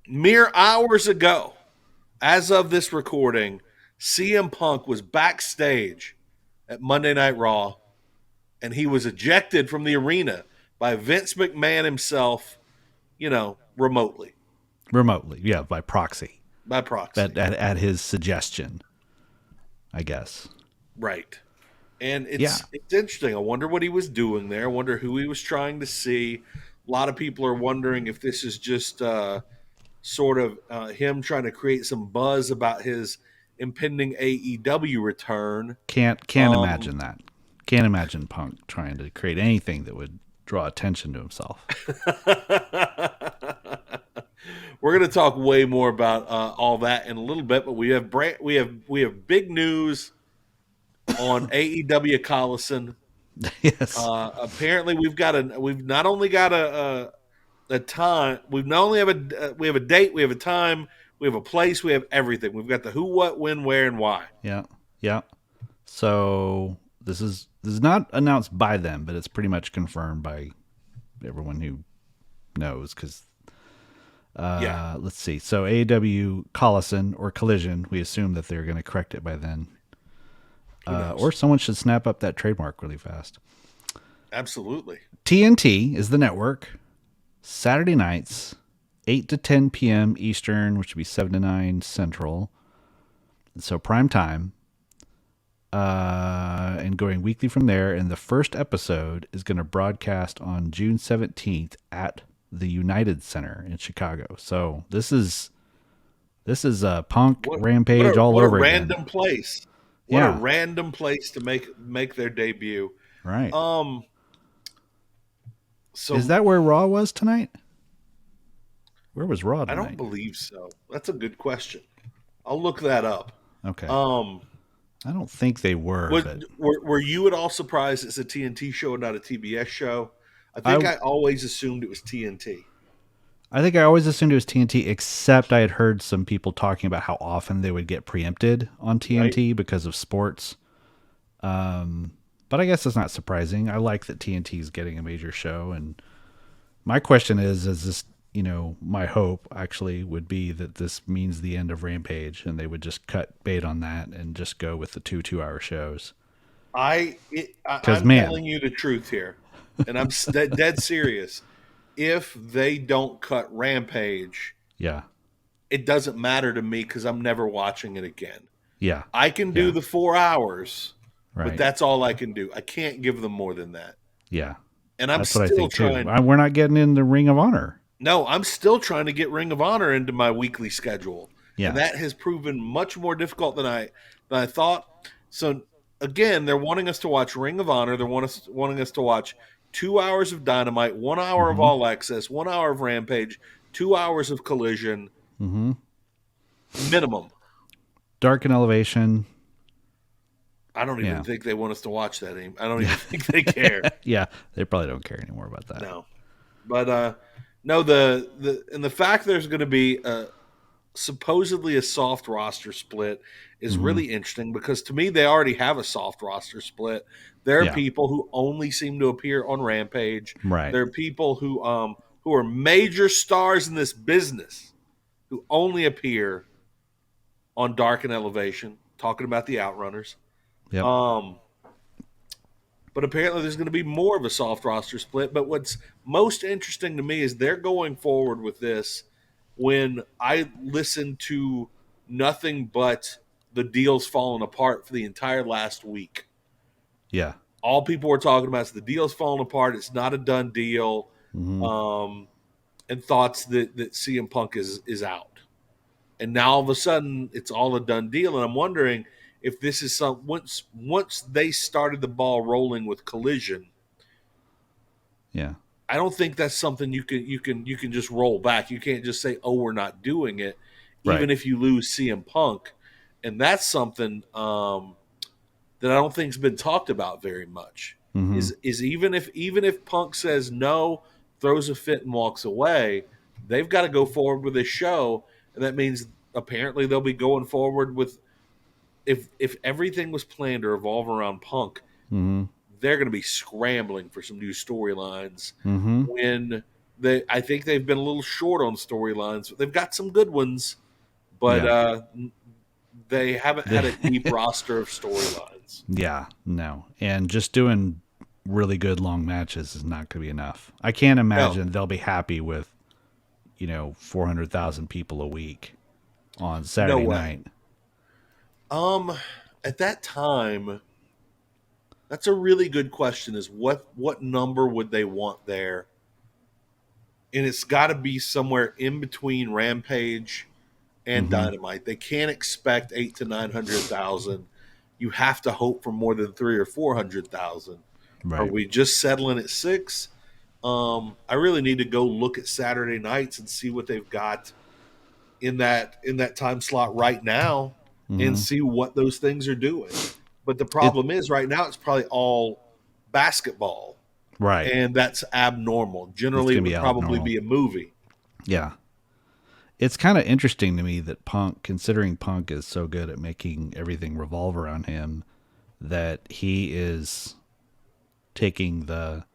mere hours ago, as of this recording, CM Punk was backstage at Monday Night Raw, and he was ejected from the arena by Vince McMahon himself, remotely, Remotely, yeah, by proxy, by proxy. at his suggestion, I guess. Right. And Yeah, it's interesting. I wonder what he was doing there. I wonder who he was trying to see. A lot of people are wondering if this is just sort of him trying to create some buzz about his impending AEW return. can't imagine that. Can't imagine Punk trying to create anything that would draw attention to himself. We're going to talk way more about all that in a little bit, but we have big news on AEW Collision. Yes. Apparently, we've not only got a time, we have a date, we have a time, we have a place, we have everything. We've got the who, what, when, where, and why. Yeah. Yeah. So this is not announced by them, but it's pretty much confirmed by everyone who knows. Because Yeah, let's see. So AEW Collison or Collision, we assume that they're going to correct it by then, who knows? or someone should snap up that trademark really fast. Absolutely. TNT is the network. Saturday nights, 8 to 10 p.m. Eastern, which would be 7 to 9 Central. So prime time. And going weekly from there. And the first episode is going to broadcast on June 17th at the United Center in Chicago. So this is a Punk Rampage all What a over again. random place. What a Yeah, random place to make their debut. right. Um, Is so that where Raw was tonight? Where was Raw I don't tonight? believe so. That's a good question. I'll look that up. Okay. Um, I don't think they were, was, but were you at all surprised it's a TNT show and not a TBS show? I think I I always assumed it was TNT. I think I always assumed it was TNT, except I had heard some people talking about how often they would get preempted on Right? TNT because of sports. But I guess it's not surprising. I like that TNT is getting a major show, and my question is this? My hope actually would be that this means the end of Rampage, and they would just cut bait on that and just go with the two-hour shows. Because I'm man, telling you the truth here, and I'm dead serious. If they don't cut Rampage, yeah, it doesn't matter to me because I'm never watching it again. yeah, I can do yeah, the 4 hours, but right, that's all I can do. I can't give them more than that. yeah. And I'm That's what I still think too. trying. We're not getting in the Ring of Honor. No, I'm still trying to get Ring of Honor into my weekly schedule, and Yeah. that has proven much more difficult than I thought. So again, they're wanting us to watch Ring of Honor. They're wanting us to watch 2 hours of Dynamite, 1 hour of Mm-hmm. All Access, 1 hour of Rampage, 2 hours of Collision Mm-hmm. minimum. Dark and Elevation. I don't even Yeah. think they want us to watch that anymore. I don't even think they care. Yeah. They probably don't care anymore about that. No, but no, the fact there's going to be supposedly a soft roster split is Mm-hmm. really interesting because to me they already have a soft roster split. There are Yeah. people who only seem to appear on Rampage. Right. There are people who are major stars in this business who only appear on Dark and Elevation, talking about the Outrunners. Yep. Um, but apparently there's going to be more of a soft roster split. But what's most interesting to me is they're going forward with this when I listen to nothing but the deal's falling apart for the entire last week. Yeah. All people were talking about is the deal's falling apart. It's not a done deal, Mm-hmm. and thoughts that CM Punk is out. And now all of a sudden it's all a done deal. And I'm wondering if this is once they started the ball rolling with Collision. Yeah. I don't think that's something you can just roll back. You can't just say, "Oh, we're not doing it," Right. even if you lose CM Punk, and that's something that I don't think's been talked about very much. Mm-hmm. Is even if Punk says no, throws a fit and walks away, they've got to go forward with this show, and that means apparently they'll be going forward with if everything was planned to revolve around Punk, Mm-hmm. they're going to be scrambling for some new storylines Mm-hmm. when I think they've been a little short on storylines. They've got some good ones, but Yeah. they haven't had a deep roster of storylines. Yeah, no. And just doing really good long matches is not going to be enough. I can't No, imagine they'll be happy with, 400,000 people a week on no Saturday way. night. At that time, that's a really good question. Is what number would they want there? And it's got to be somewhere in between Rampage and Hmm. Dynamite. They can't expect 8 to 900,000. You have to hope for more than 3 or 400,000. Are Right. we just settling at six? I really need to go look at Saturday nights and see what they've got in that time slot right now, and Hmm. see what those things are doing. But the It problem is, right now it's probably all basketball, right. and that's abnormal. It's Generally, going it to be would probably abnormal. be a movie, Yeah. It's kind of interesting to me that Punk, considering Punk is so good at making everything revolve around him, that he is taking the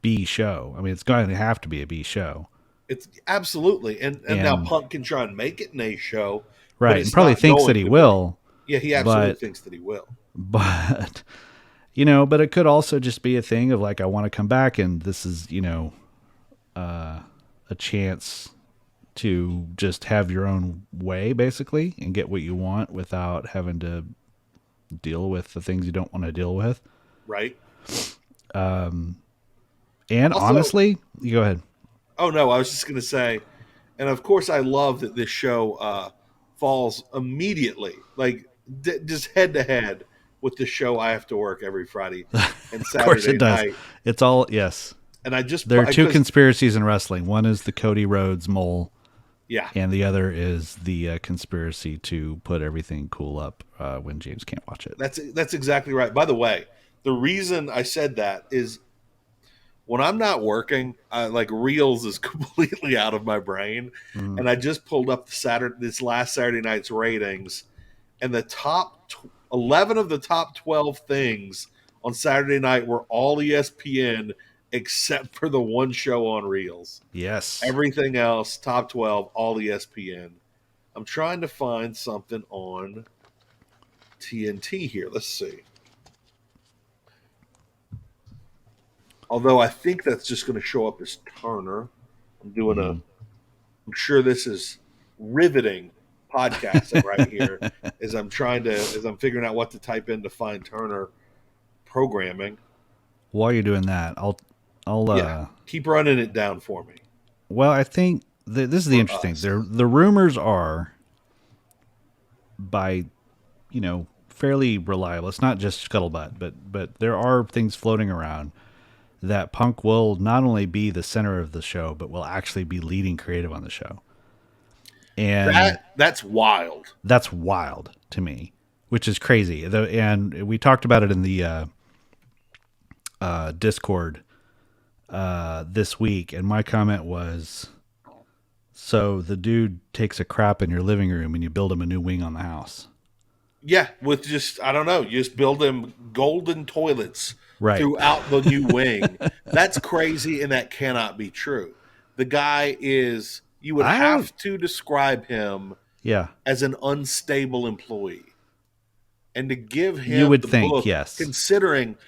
B show. I mean, it's going to have to be a B show. It's absolutely, and now And Punk can try and make it an A show, but right, and it's probably not thinks that going he to be. will, Yeah, he absolutely but thinks that he will. but but it could also just be a thing of like I want to come back and this is, a chance to just have your own way basically and get what you want without having to deal with the things you don't want to deal with. Right. And Also, honestly, you go ahead. oh no, I was just going to say, and of course, I love that this show falls immediately, like just head to head with the show I have to work every Friday and Of course it Saturday does. night. It's all yes. And I just There are two because conspiracies in wrestling. One is the Cody Rhodes mole, yeah, and the other is the conspiracy to put everything cool up when James can't watch it. that's exactly right. By the way, the reason I said that is when I'm not working, like Reels is completely out of my brain, Mm. and I just pulled up this last Saturday night's ratings, and the top 11 of the top 12 things on Saturday night were all ESPN except for the one show on Reels. Yes. Everything else, top 12, all ESPN. I'm trying to find something on TNT here. Let's see. Although I think that's just going to show up as Turner. I'm doing a. Mm. I'm sure this is riveting podcasting right here as I'm figuring out what to type in to find Turner programming. While you're doing that, I'll Yeah, keep running it down for me. well, I think this is the For interesting thing. us. The rumors are by, fairly reliable. It's not just scuttlebutt, but there are things floating around that Punk will not only be the center of the show, but will actually be leading creative on the show. And That's wild. that's wild to me, which is crazy. And we talked about it in the Discord this week, and my comment was, so the dude takes a crap in your living room and you build him a new wing on the house. Yeah, with just I don't know, you just build them golden toilets Right. throughout the new wing. That's crazy, and that cannot be true. The guy is you would I don't, have to describe him yeah, as an unstable employee. And to give you him would the think, book, yes. considering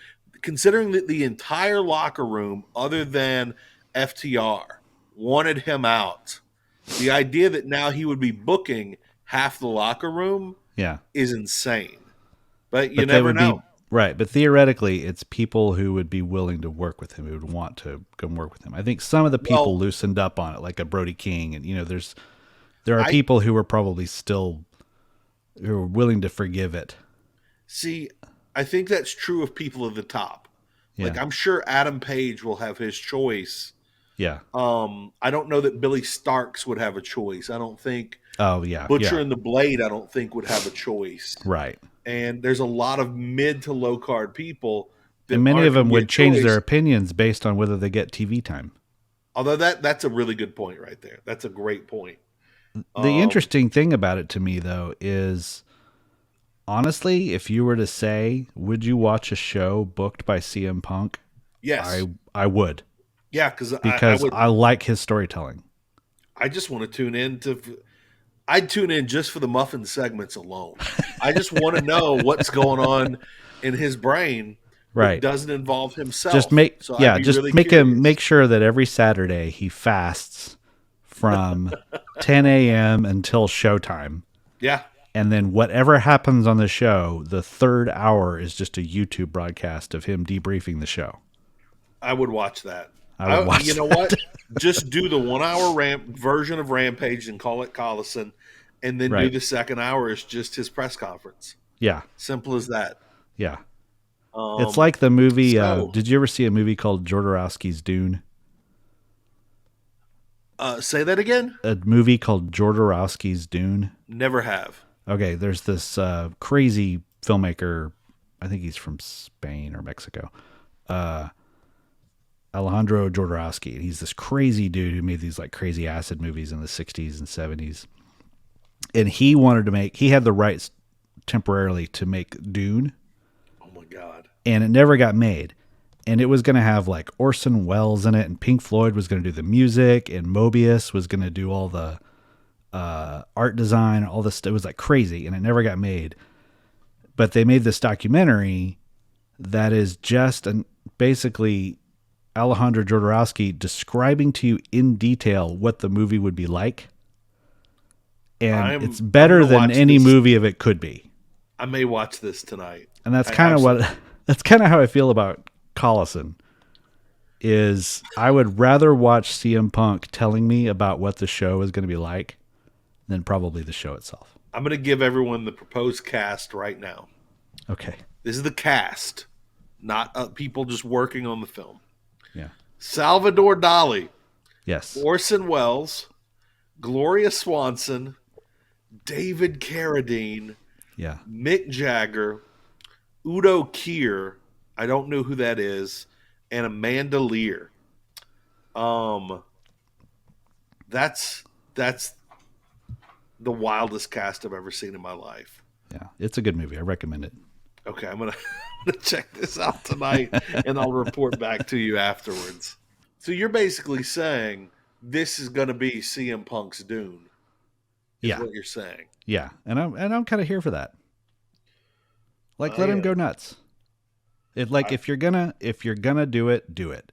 that the entire locker room, other than FTR, wanted him out, the idea that now he would be booking half the locker room Yeah. is insane. But you But they never would be, know. right. But theoretically, it's people who would be willing to work with him, who would want to come work with him. I think some of the people Well, loosened up on it, like a Brody King. And, there are I people who are probably still, who are willing to forgive it. see. I think that's true of people at the top. Like Yeah. I'm sure Adam Page will have his choice. Yeah. I don't know that Billy Starks would have a choice. I don't think Oh, yeah. Butcher Yeah. and the Blade, I don't think would have a choice. Right. And there's a lot of mid to low card people And that many of aren't going them to be a would change their choice. opinions based on whether they get TV time. Although that's a really good point right there. That's a great point. The Um, interesting thing about it to me, though, is honestly, if you were to say, would you watch a show booked by CM Punk? yes, I would. Yeah, because I because would. I like his storytelling. I just want to tune in to. I'd tune in just for the muffin segments alone. I just want to know what's going on in his brain that Right. doesn't involve himself. So I'd be Just really make him curious. make sure that every Saturday he fasts from 10 a.m. until showtime. Yeah, And then whatever happens on the show, the third hour is just a YouTube broadcast of him debriefing the show. I would watch that. I would You watch know that. what? Just do the 1 hour version of Rampage and call it Collison, and then do Right. the second hour as just his press conference. Yeah. Simple as that. Yeah. It's Um, like the movie. so Did you ever see a movie called Jordorowski's Dune? say that again. A movie called Jordorowski's Dune. Never have. Okay, there's this crazy filmmaker. I think he's from Spain or Mexico. Uh, Alejandro Jordorowski. He's this crazy dude who made these like crazy acid movies in the 60s and 70s. And he wanted to make, he had the rights temporarily to make Dune, Oh my god. and it never got made. And it was going to have like Orson Welles in it, and Pink Floyd was going to do the music, and Mobius was going to do all the art design, all this. It was like crazy, and it never got made. But they made this documentary that is just basically Alejandro Jodorowsky describing to you in detail what the movie would be like. And it's I'm better gonna than watch any this. movie of it could be. I may watch this tonight. And that's I kind of absolutely- what that's kind of how I feel about Collison. Is I would rather watch CM Punk telling me about what the show is going to be like than probably the show itself. I'm going to give everyone the proposed cast right now. Okay. This is the cast, not people just working on the film. Yeah. Salvador Dali, Yes. Orson Welles, Gloria Swanson, David Carradine, Yeah. Mick Jagger, Udo Kier, I don't know who that is, and Amanda Lear. That's the wildest cast I've ever seen in my life. Yeah. It's a good movie. I recommend it. Okay, I'm gonna check this out tonight, and I'll report back to you afterwards. So you're basically saying this is gonna be CM Punk's Dune, is Yeah. what you're saying. Yeah. And I'm kind of here for that. Like, let him Yeah. go nuts. If you're gonna do it, do it.